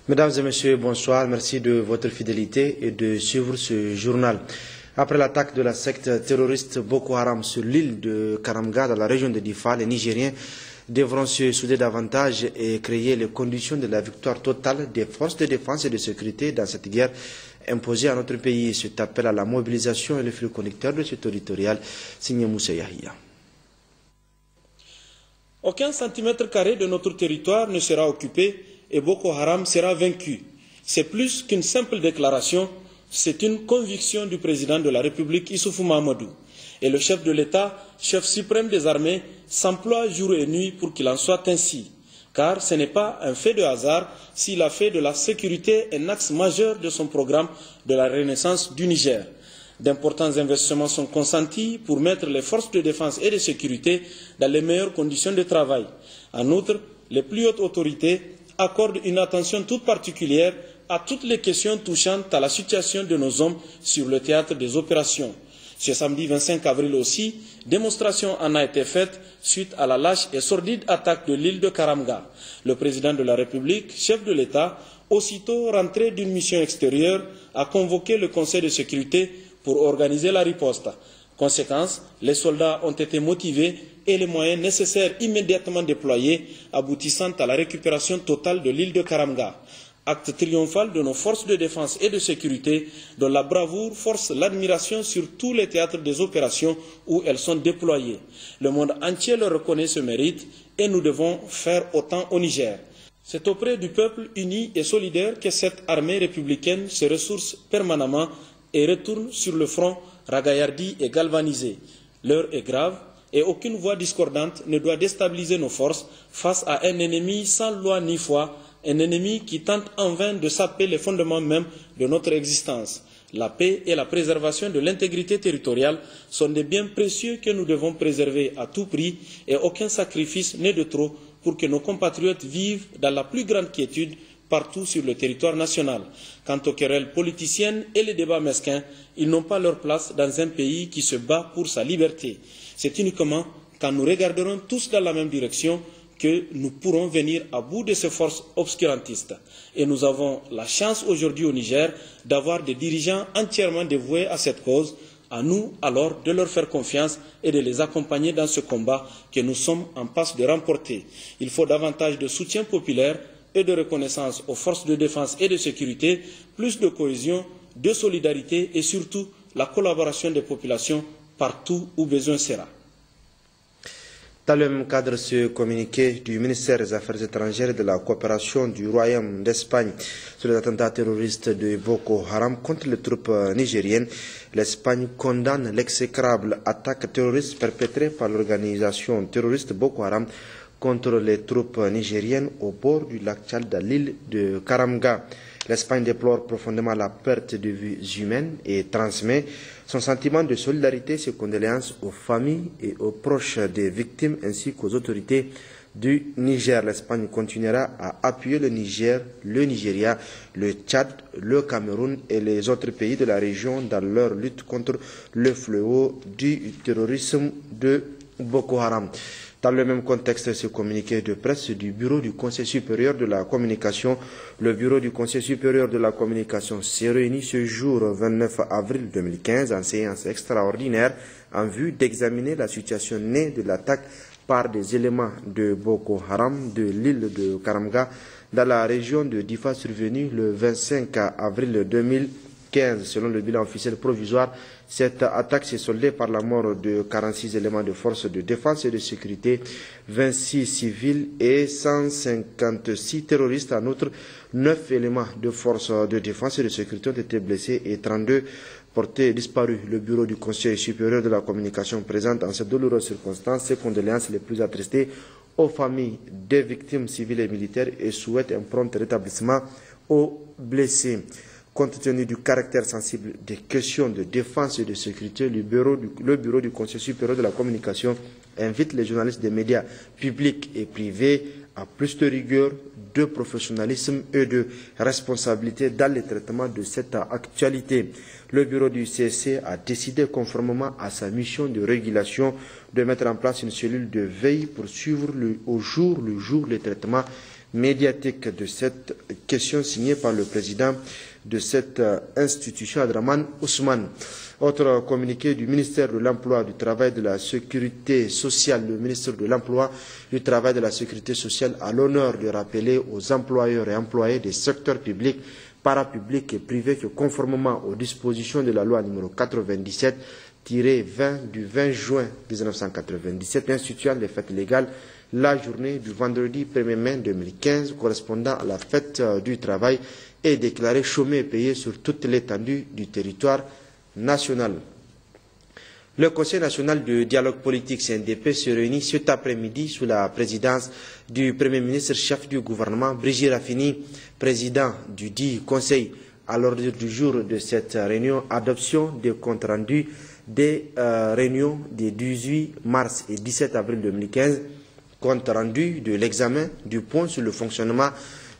Mesdames et messieurs, bonsoir. Merci de votre fidélité et de suivre ce journal. Après l'attaque de la secte terroriste Boko Haram sur l'île de Karamga, dans la région de Difa, les Nigériens devront se souder davantage et créer les conditions de la victoire totale des forces de défense et de sécurité dans cette guerre imposée à notre pays. Cet appel à la mobilisation et le fil conducteur de ce territorial, signé Moussa Yahia. Aucun centimètre carré de notre territoire ne sera occupé et Boko Haram sera vaincu. C'est plus qu'une simple déclaration, c'est une conviction du président de la République, Issoufou Mahamadou. Et le chef de l'État, chef suprême des armées, s'emploie jour et nuit pour qu'il en soit ainsi. Car ce n'est pas un fait de hasard s'il a fait de la sécurité un axe majeur de son programme de la renaissance du Niger. D'importants investissements sont consentis pour mettre les forces de défense et de sécurité dans les meilleures conditions de travail. En outre, les plus hautes autorités accordent une attention toute particulière à toutes les questions touchant à la situation de nos hommes sur le théâtre des opérations. Ce samedi 25 avril aussi, démonstration en a été faite suite à la lâche et sordide attaque de l'île de Karamga. Le président de la République, chef de l'État, aussitôt rentré d'une mission extérieure, a convoqué le Conseil de sécurité pour organiser la riposte. Conséquence, les soldats ont été motivés et les moyens nécessaires immédiatement déployés, aboutissant à la récupération totale de l'île de Karamga. Acte triomphal de nos forces de défense et de sécurité, dont la bravoure force l'admiration sur tous les théâtres des opérations où elles sont déployées. Le monde entier leur reconnaît ce mérite et nous devons faire autant au Niger. C'est auprès du peuple uni et solidaire que cette armée républicaine se ressource permanemment et retourne sur le front ragaillardi et galvanisé. L'heure est grave et aucune voix discordante ne doit déstabiliser nos forces face à un ennemi sans loi ni foi, un ennemi qui tente en vain de saper les fondements mêmes de notre existence. La paix et la préservation de l'intégrité territoriale sont des biens précieux que nous devons préserver à tout prix et aucun sacrifice n'est de trop pour que nos compatriotes vivent dans la plus grande quiétude partout sur le territoire national. Quant aux querelles politiciennes et les débats mesquins, ils n'ont pas leur place dans un pays qui se bat pour sa liberté. C'est uniquement quand nous regarderons tous dans la même direction que nous pourrons venir à bout de ces forces obscurantistes. Et nous avons la chance aujourd'hui au Niger d'avoir des dirigeants entièrement dévoués à cette cause. À nous alors de leur faire confiance et de les accompagner dans ce combat que nous sommes en passe de remporter. Il faut davantage de soutien populaire et de reconnaissance aux forces de défense et de sécurité, plus de cohésion, de solidarité et surtout la collaboration des populations partout où besoin sera. Dans le même cadre, ce communiqué du ministère des Affaires étrangères et de la coopération du Royaume d'Espagne sur les attentats terroristes de Boko Haram contre les troupes nigériennes, l'Espagne condamne l'exécrable attaque terroriste perpétrée par l'organisation terroriste Boko Haram contre les troupes nigériennes au bord du lac Tchad à l'île de Karamga. L'Espagne déplore profondément la perte de vies humaines et transmet son sentiment de solidarité et ses condoléances aux familles et aux proches des victimes ainsi qu'aux autorités du Niger. L'Espagne continuera à appuyer le Niger, le Nigeria, le Tchad, le Cameroun et les autres pays de la région dans leur lutte contre le fléau du terrorisme de Boko Haram. Dans le même contexte, ce communiqué de presse du Bureau du Conseil supérieur de la communication, le Bureau du Conseil supérieur de la communication s'est réuni ce jour 29 avril 2015 en séance extraordinaire en vue d'examiner la situation née de l'attaque par des éléments de Boko Haram de l'île de Karamga dans la région de Difa survenue le 25 avril 2015. Selon le bilan officiel provisoire, cette attaque s'est soldée par la mort de 46 éléments de forces de défense et de sécurité, 26 civils et 156 terroristes. En outre, 9 éléments de forces de défense et de sécurité ont été blessés et 32 portés disparus. Le Bureau du Conseil supérieur de la communication présente en cette douloureuse circonstance ses condoléances les plus attristées aux familles des victimes civiles et militaires et souhaite un prompt rétablissement aux blessés. Compte tenu du caractère sensible des questions de défense et de sécurité, le Bureau du Conseil supérieur de la communication invite les journalistes des médias publics et privés à plus de rigueur, de professionnalisme et de responsabilité dans le traitement de cette actualité. Le bureau du CSC a décidé, conformément à sa mission de régulation, de mettre en place une cellule de veille pour suivre au jour le jour le traitement médiatique de cette question signée par le président de cette institution, Abdraman Ousmane. Autre communiqué du ministère de l'Emploi, du Travail et de la Sécurité sociale. Le ministre de l'Emploi, du Travail et de la Sécurité sociale a l'honneur de rappeler aux employeurs et employés des secteurs publics, parapublics et privés que conformément aux dispositions de la loi numéro 97-20 du 20 juin 1997 instituant les fêtes légales, la journée du vendredi 1er mai 2015 correspondant à la fête du travail est déclarée chômée et payée sur toute l'étendue du territoire national. Le Conseil national de dialogue politique CNDP se réunit cet après-midi sous la présidence du Premier ministre chef du gouvernement, Brigitte Raffini, président du dit Conseil. À l'ordre du jour de cette réunion, adoption des comptes rendus des réunions des 18 mars et 17 avril 2015, compte rendu de l'examen du point sur le fonctionnement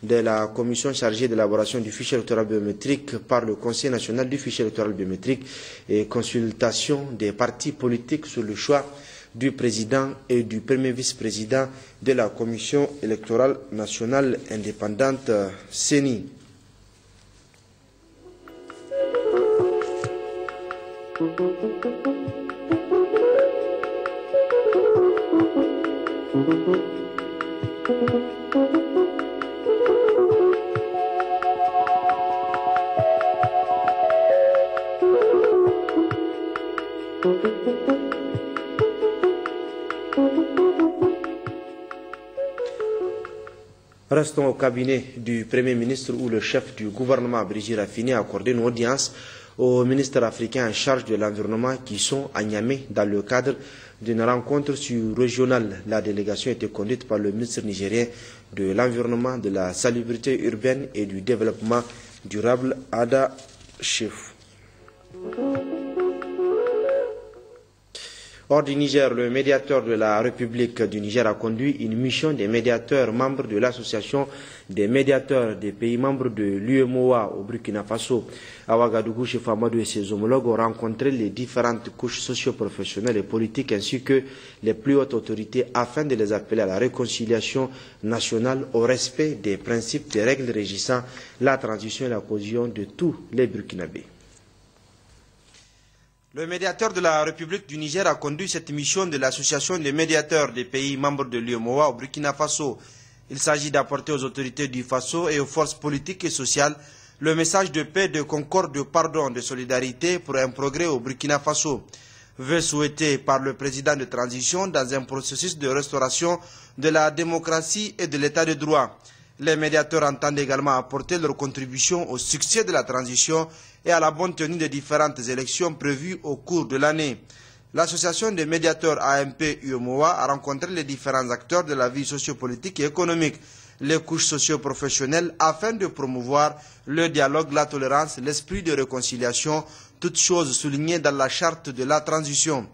de la commission chargée d'élaboration du fichier électoral biométrique par le Conseil national du fichier électoral biométrique et consultation des partis politiques sur le choix du président et du premier vice-président de la commission électorale nationale indépendante CENI. Restons au cabinet du Premier ministre où le chef du gouvernement, Brigitte Raffini, a accordé une audience aux ministres africains en charge de l'environnement qui sont à Niamey dans le cadre d'une rencontre régionale. La délégation a été conduite par le ministre nigérien de l'Environnement, de la Salubrité urbaine et du Développement durable, Ada Chef. Hors du Niger, le médiateur de la République du Niger a conduit une mission des médiateurs membres de l'association des médiateurs des pays membres de l'UEMOA au Burkina Faso. À Ouagadougou, Chef Amadou et ses homologues ont rencontré les différentes couches socio-professionnelles et politiques ainsi que les plus hautes autorités afin de les appeler à la réconciliation nationale au respect des principes, des règles régissant la transition et la cohésion de tous les Burkinabés. Le médiateur de la République du Niger a conduit cette mission de l'association des médiateurs des pays membres de l'UEMOA au Burkina Faso. Il s'agit d'apporter aux autorités du Faso et aux forces politiques et sociales le message de paix, de concorde, de pardon, de solidarité pour un progrès au Burkina Faso. Vœux souhaités par le président de transition dans un processus de restauration de la démocratie et de l'état de droit. Les médiateurs entendent également apporter leur contribution au succès de la transition et à la bonne tenue des différentes élections prévues au cours de l'année. L'association des médiateurs AMP-UEMOA a rencontré les différents acteurs de la vie sociopolitique et économique, les couches socio-professionnelles, afin de promouvoir le dialogue, la tolérance, l'esprit de réconciliation, toutes choses soulignées dans la charte de la transition.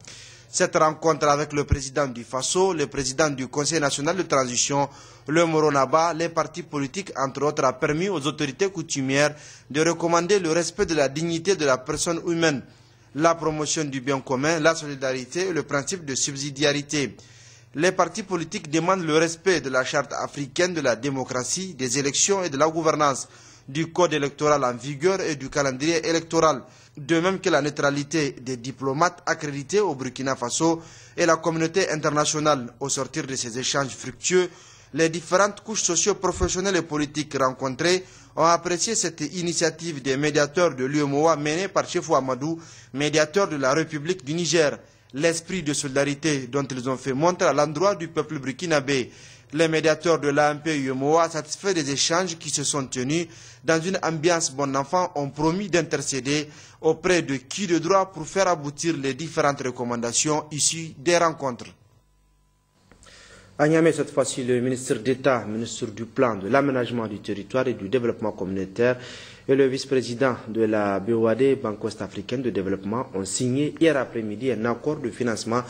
Cette rencontre avec le président du Faso, le président du Conseil national de transition, le Moronaba, les partis politiques, entre autres, a permis aux autorités coutumières de recommander le respect de la dignité de la personne humaine, la promotion du bien commun, la solidarité et le principe de subsidiarité. Les partis politiques demandent le respect de la charte africaine de la démocratie, des élections et de la gouvernance, du code électoral en vigueur et du calendrier électoral, de même que la neutralité des diplomates accrédités au Burkina Faso et la communauté internationale. Au sortir de ces échanges fructueux, les différentes couches socio-professionnelles et politiques rencontrées ont apprécié cette initiative des médiateurs de l'UEMOA menée par Chef Amadou, médiateur de la République du Niger. L'esprit de solidarité dont ils ont fait montre à l'endroit du peuple burkinabé. Les médiateurs de l'AMP-UEMOA, satisfaits des échanges qui se sont tenus dans une ambiance bon enfant, ont promis d'intercéder auprès de qui de droit pour faire aboutir les différentes recommandations issues des rencontres. À Niamey, cette fois-ci, le ministre d'État, ministre du Plan, de l'Aménagement du Territoire et du Développement communautaire et le vice-président de la BOAD, Banque Ouest-Africaine de Développement, ont signé hier après-midi un accord de financement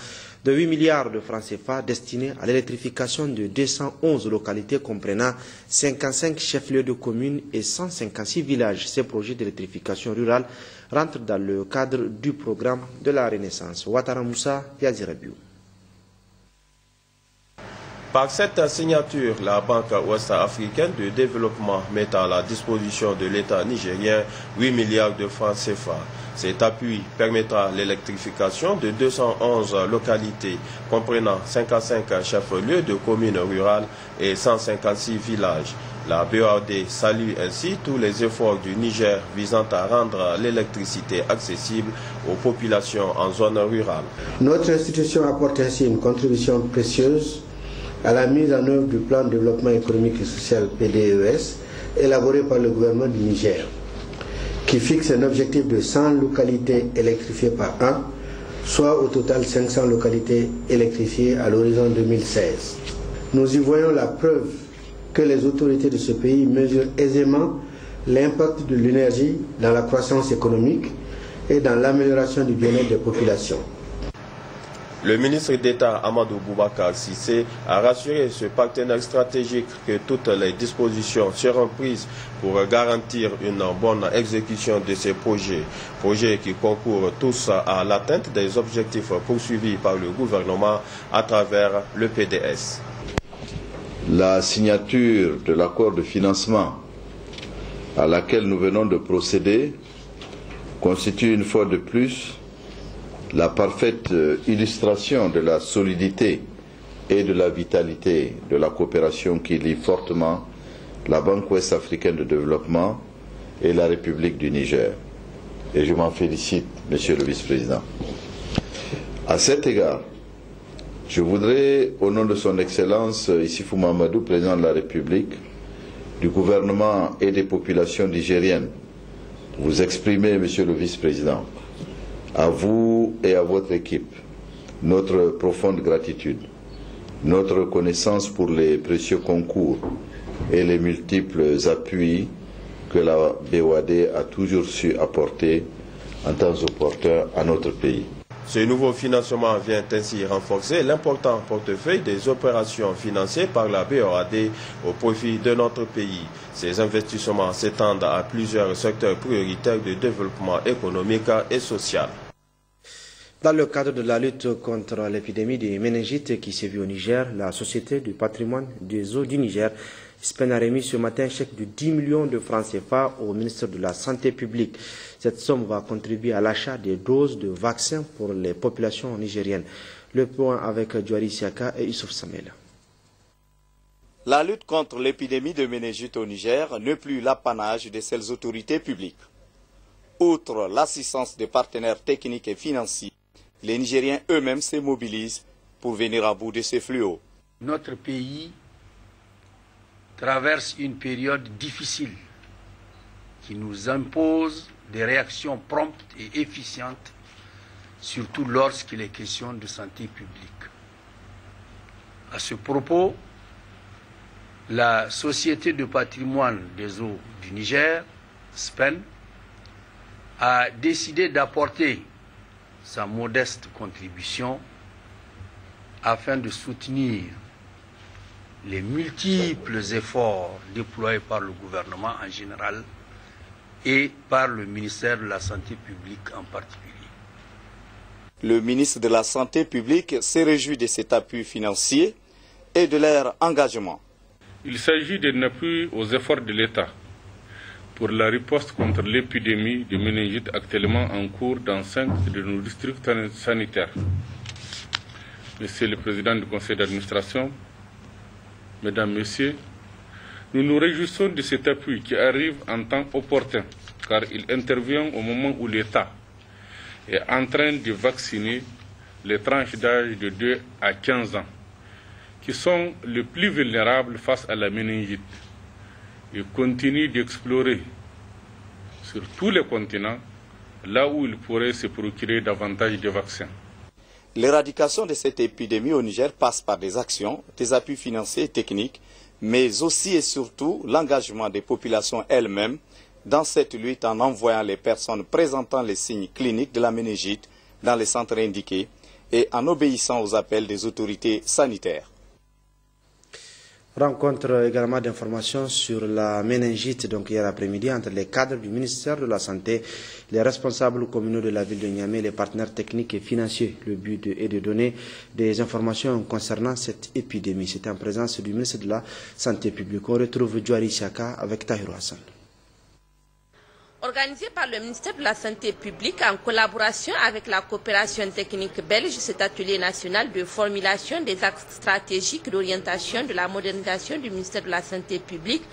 de 8 milliards de francs CFA destiné à l'électrification de 211 localités comprenant 55 chefs-lieux de communes et 156 villages. Ces projets d'électrification rurale rentrent dans le cadre du programme de la Renaissance. Ouattara Moussa, Yazirabiou. Par cette signature, la Banque ouest-africaine de développement met à la disposition de l'État nigérien 8 milliards de francs CFA. Cet appui permettra l'électrification de 211 localités comprenant 55 chefs-lieux de communes rurales et 156 villages. La BOAD salue ainsi tous les efforts du Niger visant à rendre l'électricité accessible aux populations en zone rurale. Notre institution apporte ainsi une contribution précieuse à la mise en œuvre du plan de développement économique et social PDES élaboré par le gouvernement du Niger, qui fixe un objectif de 100 localités électrifiées par an, soit au total 500 localités électrifiées à l'horizon 2016. Nous y voyons la preuve que les autorités de ce pays mesurent aisément l'impact de l'énergie dans la croissance économique et dans l'amélioration du bien-être des populations. Le ministre d'État Amadou Boubacar Cissé a rassuré ce partenaire stratégique que toutes les dispositions seront prises pour garantir une bonne exécution de ces projets qui concourent tous à l'atteinte des objectifs poursuivis par le gouvernement à travers le PDS. La signature de l'accord de financement à laquelle nous venons de procéder constitue une fois de plus la parfaite illustration de la solidité et de la vitalité de la coopération qui lie fortement la Banque ouest-africaine de développement et la République du Niger. Et je m'en félicite, Monsieur le Vice-président. À cet égard, je voudrais, au nom de son Excellence Issoufou Mahamadou, Président de la République, du gouvernement et des populations nigériennes, vous exprimer, Monsieur le Vice-président, à vous et à votre équipe, notre profonde gratitude, notre reconnaissance pour les précieux concours et les multiples appuis que la BOAD a toujours su apporter en temps opportun à notre pays. Ce nouveau financement vient ainsi renforcer l'important portefeuille des opérations financées par la BOAD au profit de notre pays. Ces investissements s'étendent à plusieurs secteurs prioritaires de développement économique et social. Dans le cadre de la lutte contre l'épidémie de méningite qui sévit au Niger, la Société du patrimoine des eaux du Niger, SPEN, a remis ce matin un chèque de 10 millions de francs CFA au ministre de la Santé publique. Cette somme va contribuer à l'achat des doses de vaccins pour les populations nigériennes. Le point avec Djouari Siaka et Youssouf Samel. La lutte contre l'épidémie de méningite au Niger n'est plus l'apanage des seules autorités publiques. Outre l'assistance des partenaires techniques et financiers, les Nigériens eux-mêmes se mobilisent pour venir à bout de ces fléaux. Notre pays traverse une période difficile qui nous impose des réactions promptes et efficientes, surtout lorsqu'il est question de santé publique. À ce propos, la Société de patrimoine des eaux du Niger, SPEN, a décidé d'apporter sa modeste contribution afin de soutenir les multiples efforts déployés par le gouvernement en général et par le ministère de la Santé publique en particulier. Le ministre de la Santé publique s'est réjoui de cet appui financier et de leur engagement. Il s'agit d'un appui aux efforts de l'État pour la riposte contre l'épidémie de méningite actuellement en cours dans 5 de nos districts sanitaires. Monsieur le Président du Conseil d'administration, Mesdames, Messieurs, nous nous réjouissons de cet appui qui arrive en temps opportun, car il intervient au moment où l'État est en train de vacciner les tranches d'âge de 2 à 15 ans, qui sont les plus vulnérables face à la méningite, et continue d'explorer sur tous les continents là où il pourrait se procurer davantage de vaccins. L'éradication de cette épidémie au Niger passe par des actions, des appuis financiers et techniques, mais aussi et surtout l'engagement des populations elles-mêmes dans cette lutte en envoyant les personnes présentant les signes cliniques de la méningite dans les centres indiqués et en obéissant aux appels des autorités sanitaires. Rencontre également d'informations sur la méningite, donc hier après-midi, entre les cadres du ministère de la Santé, les responsables communaux de la ville de Niamey, les partenaires techniques et financiers. Le but est de donner des informations concernant cette épidémie. C'était en présence du ministre de la Santé publique. On retrouve Djouari Chaka avec Tahirou Hassan. Organisé par le ministère de la Santé publique en collaboration avec la coopération technique belge, cet atelier national de formulation des axes stratégiques d'orientation de la modernisation du ministère de la Santé publique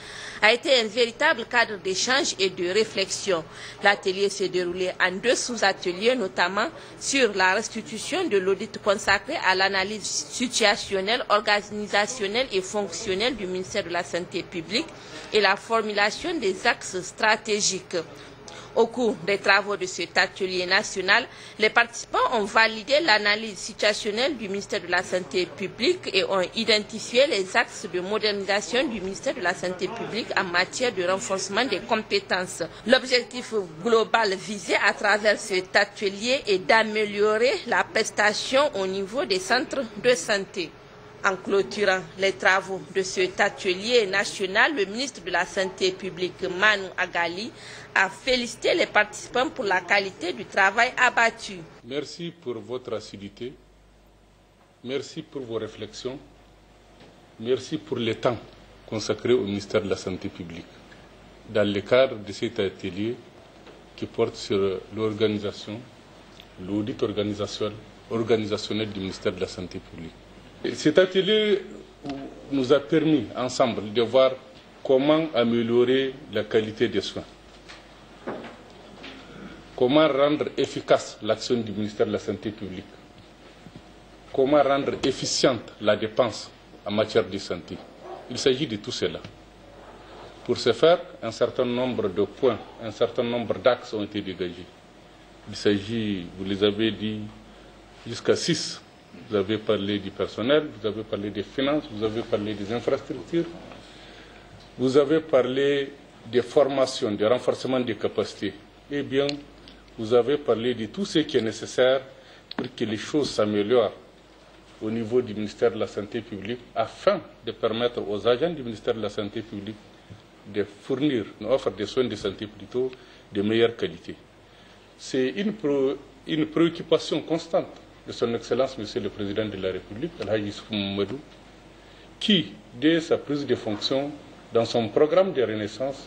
a été un véritable cadre d'échange et de réflexion. L'atelier s'est déroulé en 2 sous-ateliers, notamment sur la restitution de l'audit consacré à l'analyse situationnelle, organisationnelle et fonctionnelle du ministère de la Santé publique et la formulation des axes stratégiques. Au cours des travaux de cet atelier national, les participants ont validé l'analyse situationnelle du ministère de la Santé publique et ont identifié les axes de modernisation du ministère de la Santé publique en matière de renforcement des compétences. L'objectif global visé à travers cet atelier est d'améliorer la prestation au niveau des centres de santé. En clôturant les travaux de cet atelier national, le ministre de la Santé publique, Manu Agali, a félicité les participants pour la qualité du travail abattu. Merci pour votre assiduité, merci pour vos réflexions, merci pour le temps consacré au ministère de la Santé publique dans le cadre de cet atelier qui porte sur l'organisation, l'audit organisationnel du ministère de la Santé publique. Cet atelier nous a permis ensemble de voir comment améliorer la qualité des soins, comment rendre efficace l'action du ministère de la Santé publique, comment rendre efficiente la dépense en matière de santé. Il s'agit de tout cela. Pour ce faire, un certain nombre de points, un certain nombre d'axes ont été dégagés. Il s'agit, vous les avez dit, jusqu'à 6. Vous avez parlé du personnel, vous avez parlé des finances, vous avez parlé des infrastructures, vous avez parlé des formations, du renforcement des capacités. Eh bien, vous avez parlé de tout ce qui est nécessaire pour que les choses s'améliorent au niveau du ministère de la Santé publique afin de permettre aux agents du ministère de la Santé publique de fournir une offre de soins de santé plutôt de meilleure qualité. C'est une préoccupation constante de son Excellence, Monsieur le Président de la République, Al-Haji Issoufou Mamadou, qui, dès sa prise de fonction, dans son programme de renaissance,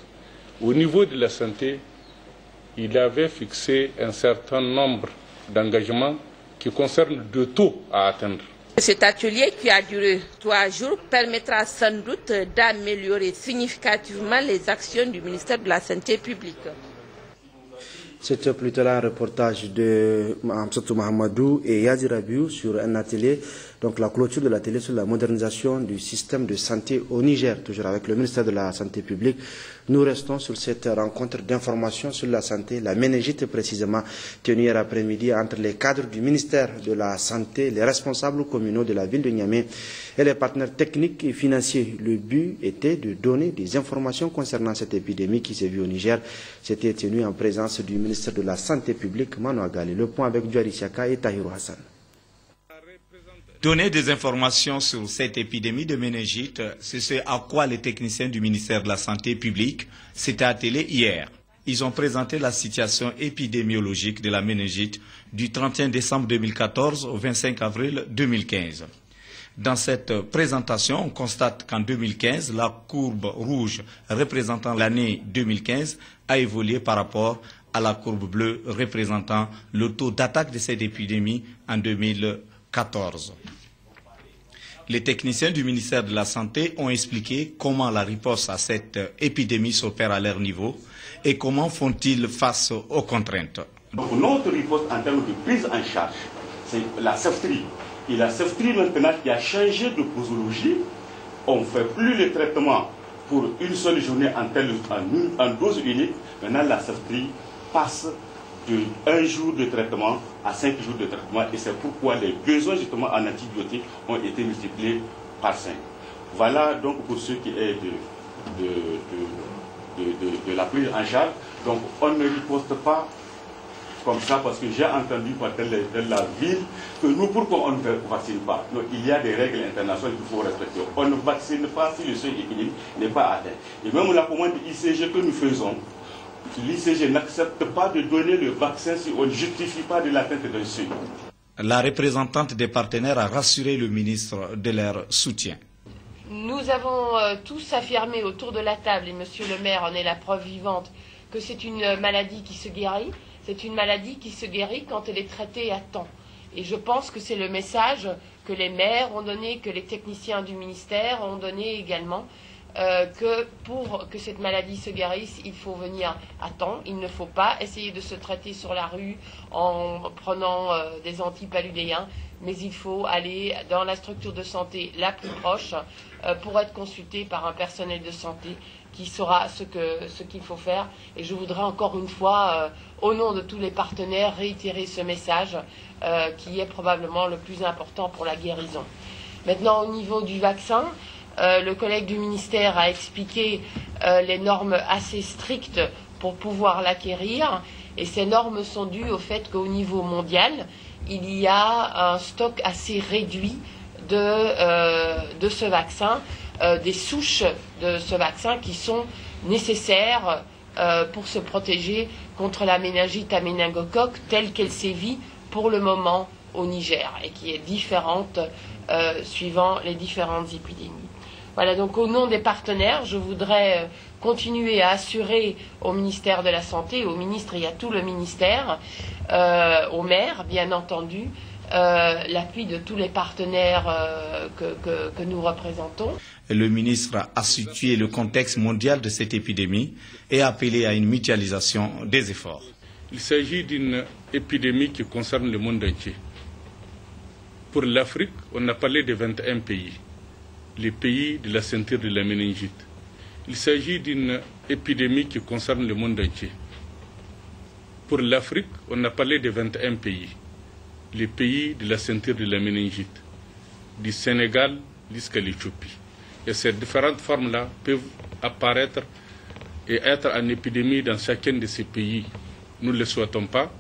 au niveau de la santé, il avait fixé un certain nombre d'engagements qui concernent 2 taux à atteindre. Cet atelier qui a duré 3 jours permettra sans doute d'améliorer significativement les actions du ministère de la Santé publique. C'était plutôt là un reportage de Amsatou Mahamadou et Yazir Abiou sur un atelier, donc la clôture de l'atelier sur la modernisation du système de santé au Niger, toujours avec le ministère de la Santé publique. Nous restons sur cette rencontre d'information sur la santé, la méningite précisément, tenue hier après-midi entre les cadres du ministère de la Santé, les responsables communaux de la ville de Niamey et les partenaires techniques et financiers. Le but était de donner des informations concernant cette épidémie qui s'est vue au Niger. C'était tenu en présence du ministre de la Santé publique, Manu Agali. Le point avec Djouari Chaka et Tahirou Hassan. Donner des informations sur cette épidémie de méningite, c'est ce à quoi les techniciens du ministère de la Santé publique s'étaient attelés hier. Ils ont présenté la situation épidémiologique de la méningite du 31 décembre 2014 au 25 avril 2015. Dans cette présentation, on constate qu'en 2015, la courbe rouge représentant l'année 2015 a évolué par rapport à la courbe bleue représentant le taux d'attaque de cette épidémie en 2014. Les techniciens du ministère de la Santé ont expliqué comment la riposte à cette épidémie s'opère à leur niveau et comment font-ils face aux contraintes. Donc notre riposte en termes de prise en charge, c'est la CEFTRI. Et la CEFTRI maintenant qui a changé de posologie, on ne fait plus le traitement pour une seule journée en dose unique. Maintenant la CEFTRI passe de 1 jour de traitement à 5 jours de traitement et c'est pourquoi les besoins justement en antibiotiques ont été multipliés par 5. Voilà donc pour ce qui est de la prise en charge. Donc on ne riposte pas comme ça, parce que j'ai entendu dans la ville que nous, pourquoi on ne vaccine pas? Donc, il y a des règles internationales qu'il faut respecter. On ne vaccine pas si le seuil épidémique n'est pas atteint. Et même la commande ICG que nous faisons, l'ICG n'accepte pas de donner le vaccin si on ne justifie pas de l'atteinte d'un seuil. La représentante des partenaires a rassuré le ministre de leur soutien. Nous avons tous affirmé autour de la table, et Monsieur le maire en est la preuve vivante, que c'est une maladie qui se guérit. C'est une maladie qui se guérit quand elle est traitée à temps. Et je pense que c'est le message que les maires ont donné, que les techniciens du ministère ont donné également, que pour que cette maladie se guérisse, il faut venir à temps. Il ne faut pas essayer de se traiter sur la rue en prenant des antipaludéens, mais il faut aller dans la structure de santé la plus proche pour être consulté par un personnel de santé qui saura ce qu'il faut faire. Et je voudrais encore une fois, au nom de tous les partenaires, réitérer ce message qui est probablement le plus important pour la guérison. Maintenant, au niveau du vaccin, le collègue du ministère a expliqué les normes assez strictes pour pouvoir l'acquérir. Et ces normes sont dues au fait qu'au niveau mondial, il y a un stock assez réduit de ce vaccin, des souches de ce vaccin qui sont nécessaires pour se protéger contre la méningite à méningocoque telle qu'elle sévit pour le moment au Niger et qui est différente suivant les différentes épidémies. Voilà, donc au nom des partenaires, je voudrais continuer à assurer au ministère de la Santé, au ministre et à tout le ministère, aux maires bien entendu, l'appui de tous les partenaires que nous représentons. Le ministre a situé le contexte mondial de cette épidémie et a appelé à une mutualisation des efforts. Il s'agit d'une épidémie qui concerne le monde entier. Pour l'Afrique, on a parlé de 21 pays, les pays de la ceinture de la méningite. Il s'agit d'une épidémie qui concerne le monde entier. Pour l'Afrique, on a parlé de 21 pays, les pays de la ceinture de la méningite, du Sénégal jusqu'à l'Éthiopie. Et ces différentes formes-là peuvent apparaître et être en épidémie dans chacun de ces pays. Nous ne le souhaitons pas.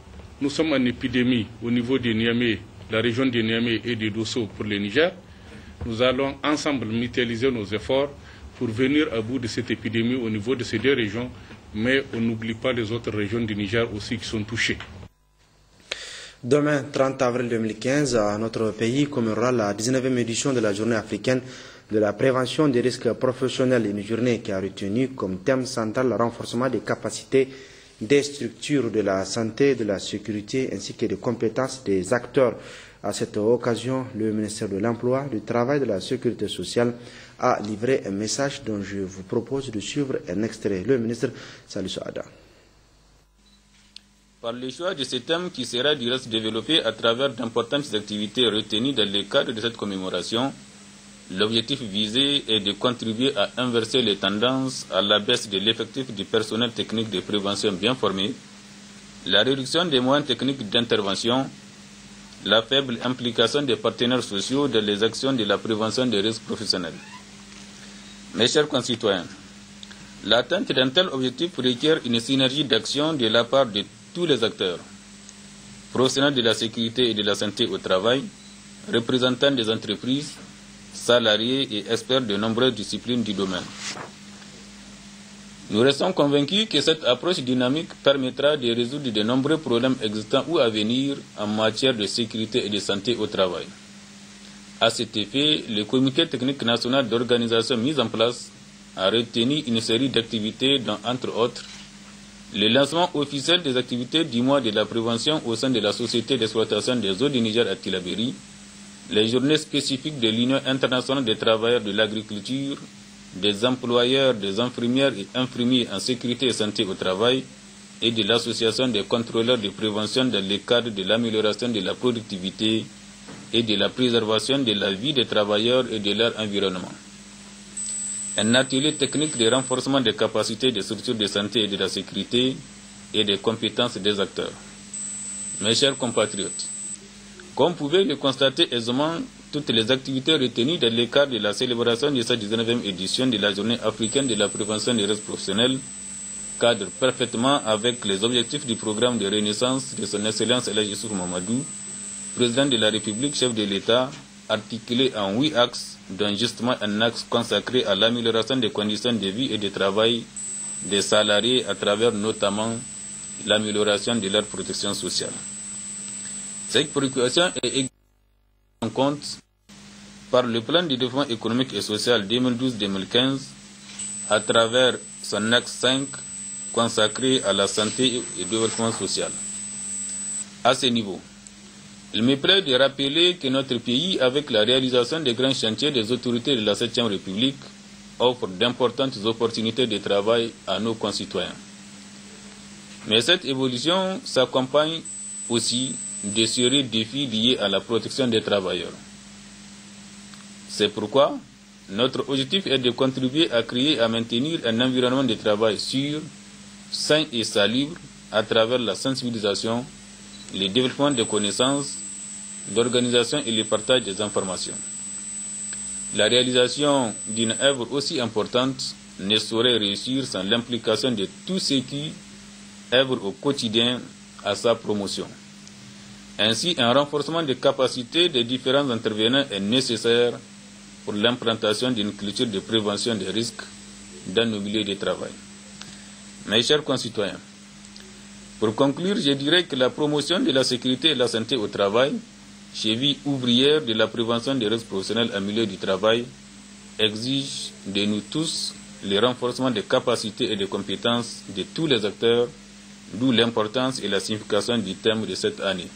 Nous sommes en épidémie au niveau de Niamey, la région de Niamey et de Dosso pour le Niger. Nous allons ensemble mutualiser nos efforts pour venir à bout de cette épidémie au niveau de ces deux régions, mais on n'oublie pas les autres régions du Niger aussi qui sont touchées. Demain, 30 avril 2015, notre pays commémorera la 19e édition de la Journée africaine de la prévention des risques professionnels, une journée qui a retenu comme thème central le renforcement des capacités des structures de la santé, de la sécurité ainsi que des compétences des acteurs. À cette occasion, le ministère de l'Emploi, du Travail et de la Sécurité sociale a livré un message dont je vous propose de suivre un extrait. Le ministre Salissou Ada. Par le choix de ce thème qui sera du reste développé à travers d'importantes activités retenues dans le cadre de cette commémoration, l'objectif visé est de contribuer à inverser les tendances à la baisse de l'effectif du personnel technique de prévention bien formé, la réduction des moyens techniques d'intervention, la faible implication des partenaires sociaux dans les actions de la prévention des risques professionnels. Mes chers concitoyens, l'atteinte d'un tel objectif requiert une synergie d'action de la part de tous les acteurs, professionnels de la sécurité et de la santé au travail, représentants des entreprises, salariés et experts de nombreuses disciplines du domaine. Nous restons convaincus que cette approche dynamique permettra de résoudre de nombreux problèmes existants ou à venir en matière de sécurité et de santé au travail. À cet effet, le Comité technique national d'organisation mis en place a retenu une série d'activités dont, entre autres, le lancement officiel des activités du mois de la prévention au sein de la Société d'exploitation des eaux du Niger à Tillabéri, les journées spécifiques de l'Union internationale des travailleurs de l'agriculture, des employeurs, des infirmières et infirmiers en sécurité et santé au travail et de l'Association des contrôleurs de prévention dans le cadre de l'amélioration de la productivité et de la préservation de la vie des travailleurs et de leur environnement. Un atelier technique de renforcement des capacités des structures de santé et de la sécurité et des compétences des acteurs. Mes chers compatriotes, comme vous pouvez le constater aisément, toutes les activités retenues dans le cadre de la célébration de cette 19e édition de la Journée africaine de la prévention des risques professionnels cadre parfaitement avec les objectifs du programme de renaissance de son Excellence El Hadji Issoufou Mamadou, président de la République, chef de l'État, articulé en 8 axes, dont justement un axe consacré à l'amélioration des conditions de vie et de travail des salariés à travers notamment l'amélioration de leur protection sociale. Cette préoccupation est également en compte par le plan de développement économique et social 2012-2015 à travers son axe 5 consacré à la santé et au développement social. À ce niveau, il me plaît de rappeler que notre pays, avec la réalisation des grands chantiers des autorités de la 7e République, offre d'importantes opportunités de travail à nos concitoyens. Mais cette évolution s'accompagne aussi de sérieux défis liés à la protection des travailleurs. C'est pourquoi notre objectif est de contribuer à créer et à maintenir un environnement de travail sûr, sain et salubre à travers la sensibilisation, le développement des connaissances, l'organisation et le partage des informations. La réalisation d'une œuvre aussi importante ne saurait réussir sans l'implication de tous ceux qui œuvrent au quotidien à sa promotion. Ainsi, un renforcement des capacités des différents intervenants est nécessaire pour l'implantation d'une culture de prévention des risques dans nos milieux de travail. Mes chers concitoyens, pour conclure, je dirais que la promotion de la sécurité et de la santé au travail, cheville ouvrière de la prévention des risques professionnels en milieu du travail, exige de nous tous le renforcement des capacités et des compétences de tous les acteurs, d'où l'importance et la signification du thème de cette année.